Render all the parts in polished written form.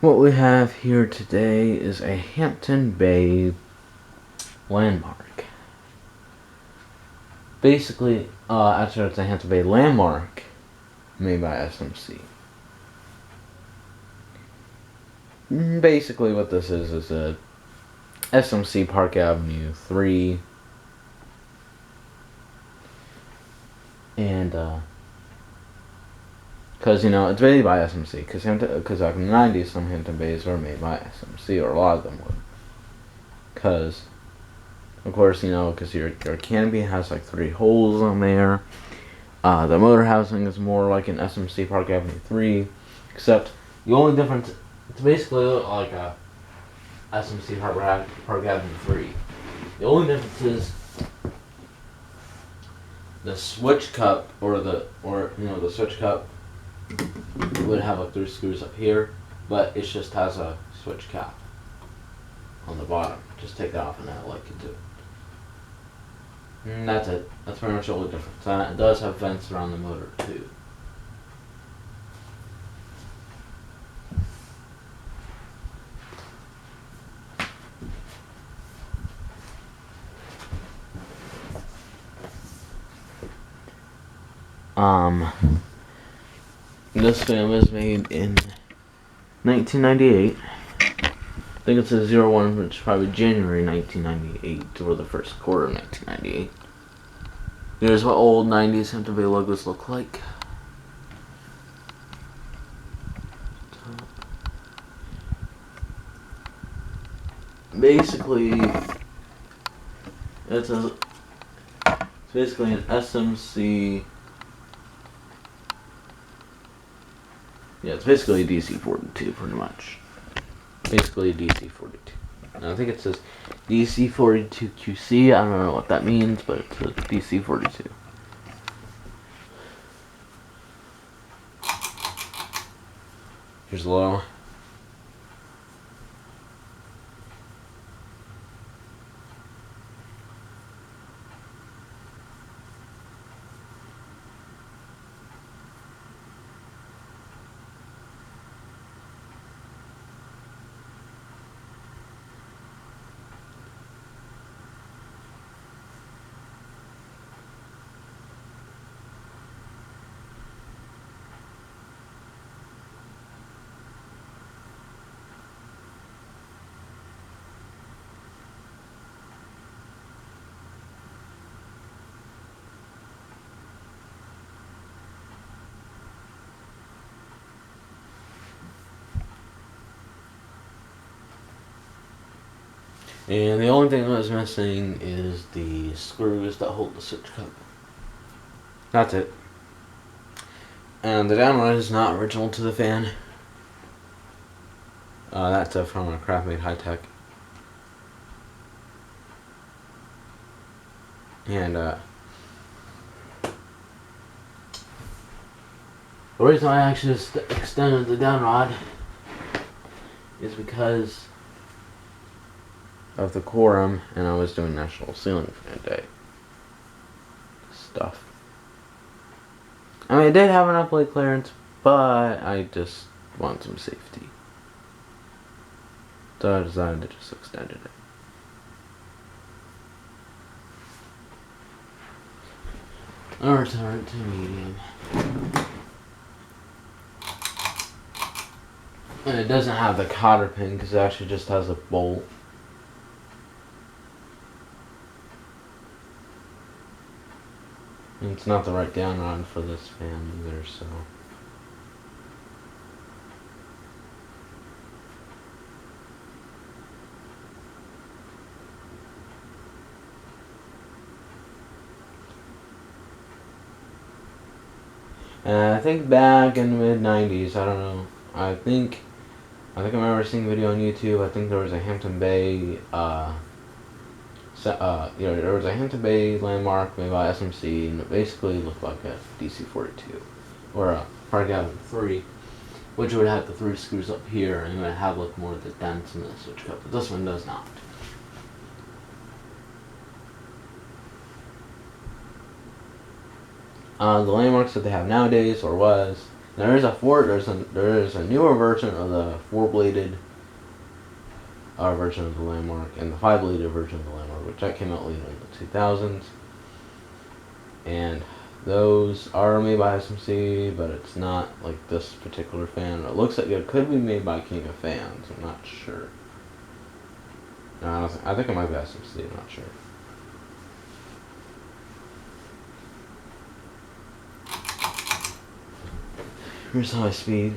What we have here today is a Hampton Bay Landmark. Basically, actually it's a Hampton Bay Landmark made by S.M.C. Basically what this is a S.M.C. Park Avenue 3. And, because, it's made by S.M.C. Because back in the 90s, some Hampton Bays were made by S.M.C. or a lot of them were. Because, of course, because your canopy has like 3 holes on there. The motor housing is more like an S.M.C. Park Avenue 3. Except, the only difference, it's basically like a S.M.C. Park Avenue 3. The only difference is the switch cup, the switch cup would have like 3 screws up here, but it just has a switch cap on the bottom. Just take that off and add like into it. And that's it. That's pretty much the only difference. And it does have vents around the motor too. This film was made in 1998. I think it says 01, which is probably January 1998, or the first quarter of 1998. Here's what old 90s Hampton Bay logos look like. Basically, it's basically an SMC. Yeah, it's basically a DC-42, pretty much. Basically a DC-42. And I think it says DC-42QC. I don't know what that means, but it's a DC-42. Here's the logo. And the only thing that was missing is the screws that hold the switch cup. That's it. And the downrod is not original to the fan. That's from a Craft Made High Tech. And the reason I actually extended the downrod is because of the quorum, and I was doing National Ceiling Fan Day stuff. I mean, I did have an uplate clearance, but I just want some safety, so I decided to just extend it. Or turn to medium. And it doesn't have the cotter pin because it actually just has a bolt. And it's not the right downrod for this fan either, so. And I think back in the mid-90s, I don't know, I think I remember seeing a video on YouTube. I think there was a Hampton Bay, there was a Hampton Bay Landmark made by S.M.C. and it basically looked like a DC-42 or a Park Avenue 3, which would have the 3 screws up here and it would have like more of the dents in the switch cup, but this one does not. The landmarks that they have nowadays, or was, There is a newer version of the 4-bladed version of the Landmark and the 5-bladed version of the Landmark, which that came out later in the 2000s. And those are made by S.M.C, but it's not like this particular fan. It looks like it could be made by King of Fans. I'm not sure. No, I think it might be S.M.C. I'm not sure. Here's high speed.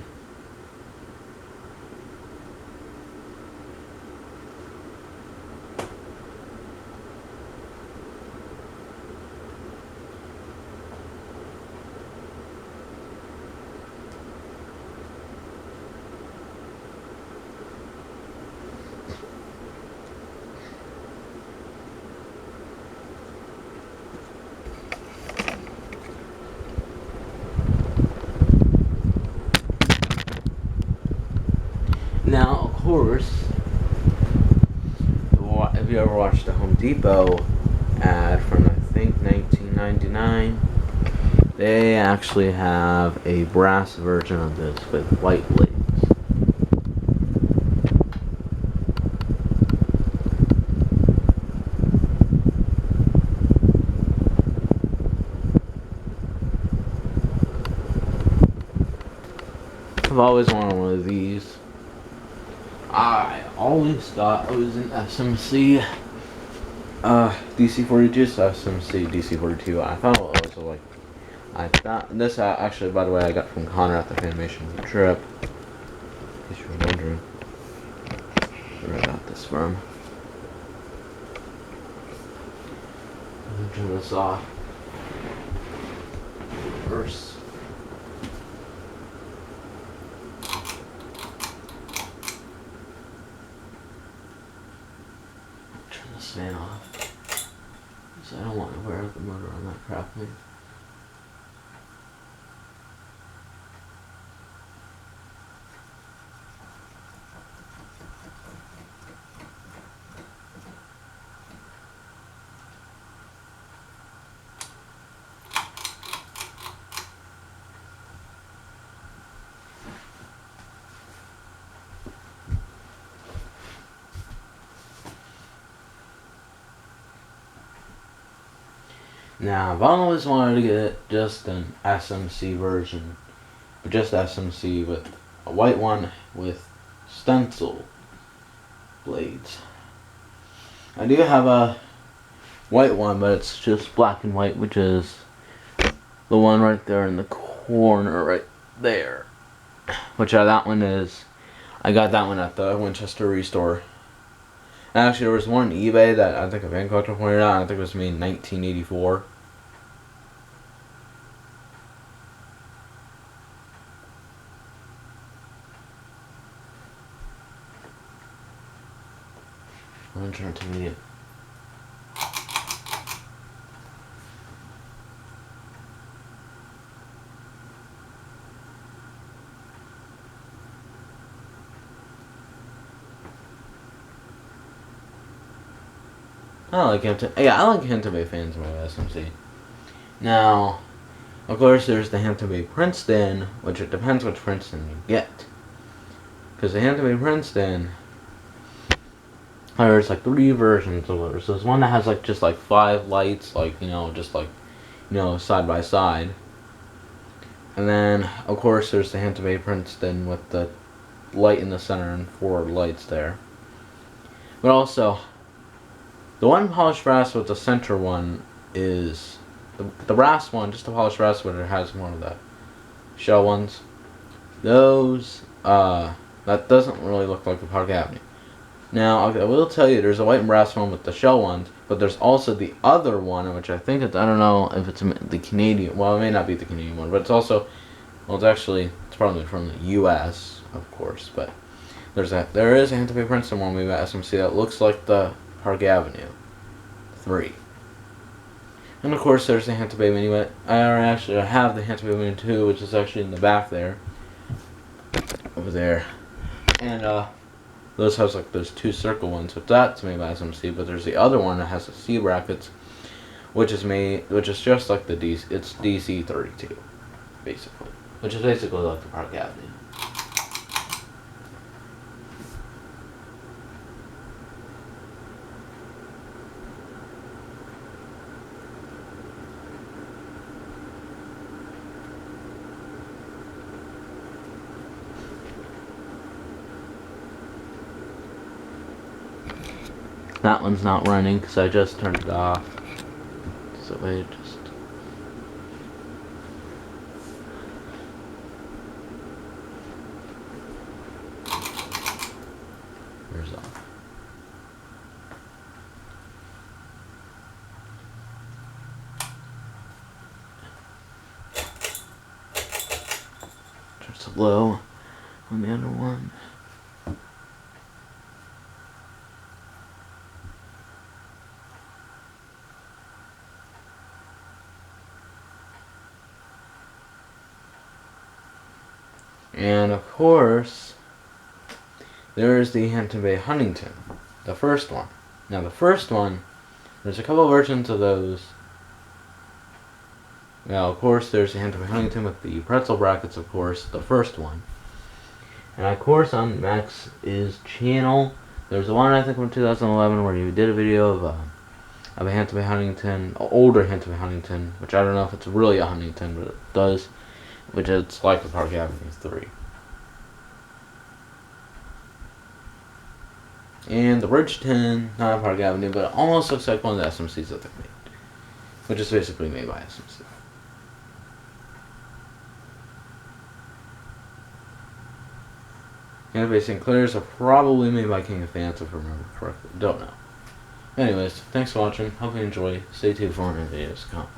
Now, of course, if you ever watched the Home Depot ad from, I think, 1999, they actually have a brass version of this with white blades. I've always wanted one of these. I always thought it was an S.M.C. DC-42, S.M.C. DC-42. I thought it was like, I thought this actually, by the way, I got from Connor at the Fanimation trip. In case you were wondering where I got this from. Let me turn this off. Reverse. Fan off, because I don't want to wear the motor on that crap thing. Now, I've always wanted to get just an S.M.C. version, but just S.M.C. with a white one with stencil blades. I do have a white one, but it's just black and white, which is the one right there in the corner right there. Which that one is, I got that one at the Winchester Restore. Actually, there was one on eBay that I think a fan collector pointed out. I think it was made in 1984. I'm gonna turn it to medium. I like Hampton. Yeah, I like Hampton Bay fans more than S.M.C. Now, of course, there's the Hampton Bay Princeton, which it depends which Princeton you get. Because the Hampton Bay Princeton, there's like 3 versions of it. So there's one that has like just like 5 lights, like just like side by side. And then, of course, there's the Hampton Bay Princeton with the light in the center and 4 lights there. But also, the one polished brass with the center one is the brass one, just the polished brass one. It has one of the shell ones. Those that doesn't really look like the Park Avenue. Now I will tell you, there's a white and brass one with the shell ones, but there's also the other one, which I think it's, I don't know if it's the Canadian. Well, it may not be the Canadian one, but it's also, well, it's probably from the U.S. of course, but there is a Hampton Bay Princeton one made by S.M.C. that looks like the Park Avenue 3. And of course there's the Hampton Bay Mini. I have the Hampton Bay Mini 2, which is actually in the back there. Over there. And those has like those 2 circle ones, but that's made by S.M.C. But there's the other one that has the C brackets, which is just like the DC. It's DC-32, basically. which is basically like the Park Avenue. That one's not running because I just turned it off. So wait, just. Where's off? Just low on the other one. And of course, there is the Hampton Bay Huntington, the first one. Now the first one, there's a couple versions of those. Now of course there's the Hampton Bay Huntington with the pretzel brackets, of course, the first one. And of course on Max's channel, there's the one I think from 2011 where he did a video of a Hampton Bay Huntington, an older Hampton Bay Huntington, which I don't know if it's really a Huntington, but it does, which it's like the Park Avenue 3. And the Bridge 10, not a Park Avenue, but it almost looks like one of the S.M.Cs that they made, which is basically made by S.M.C. And the St. Clairs are probably made by King of Fans, if I remember correctly. Don't know. Anyways, thanks for watching. Hope you enjoy. Stay tuned for more videos to come.